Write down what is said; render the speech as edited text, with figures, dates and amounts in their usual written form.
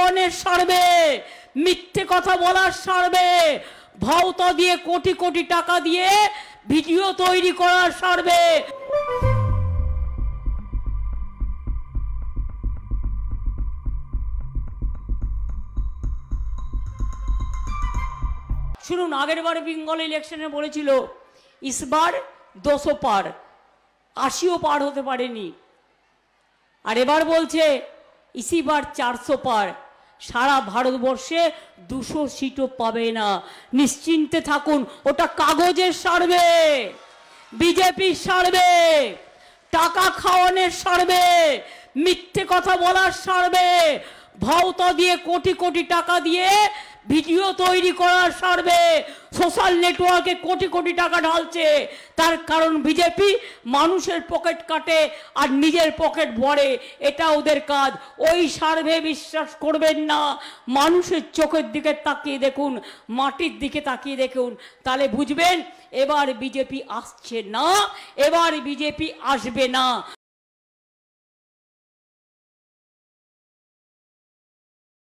খাওয়ানোর সার্ভে, মিথ্যে কথা বলার সার্ভে, ভাওতা দিয়ে কোটি কোটি টাকা দিয়ে ভিডিও তৈরি করার সার্ভে। শুনুন, আগের বার বেঙ্গল ইলেকশনে বলেছিল ইসবার 200 পার, 80ও পার হতে পারেনি। আর এবার বলছে ইসিবার 400 পার, সারা ভারতবর্ষে 200 সিটও পাবে না। নিশ্চিন্তে থাকুন, ওটা কাগজের সার্ভে, বিজেপির সার্ভে, টাকা খাওয়ানোর সার্ভে, মিথ্যে কথা বলার সার্ভে, ভাওতা দিয়ে কোটি কোটি টাকা দিয়ে ভিডিও তৈরি করার সার্ভে। সোশ্যাল নেটওয়ার্কে কোটি কোটি টাকা ঢালছে, তার কারণ বিজেপি মানুষের পকেট কাটে আর নিজের পকেট ভরে, এটা ওদের কাজ। ওই সার্ভে বিশ্বাস করবেন না, মানুষের চোখের দিকে তাকিয়ে দেখুন, মাটির দিকে তাকিয়ে দেখুন, তাহলে বুঝবেন এবার বিজেপি আসছে না, এবার বিজেপি আসবে না।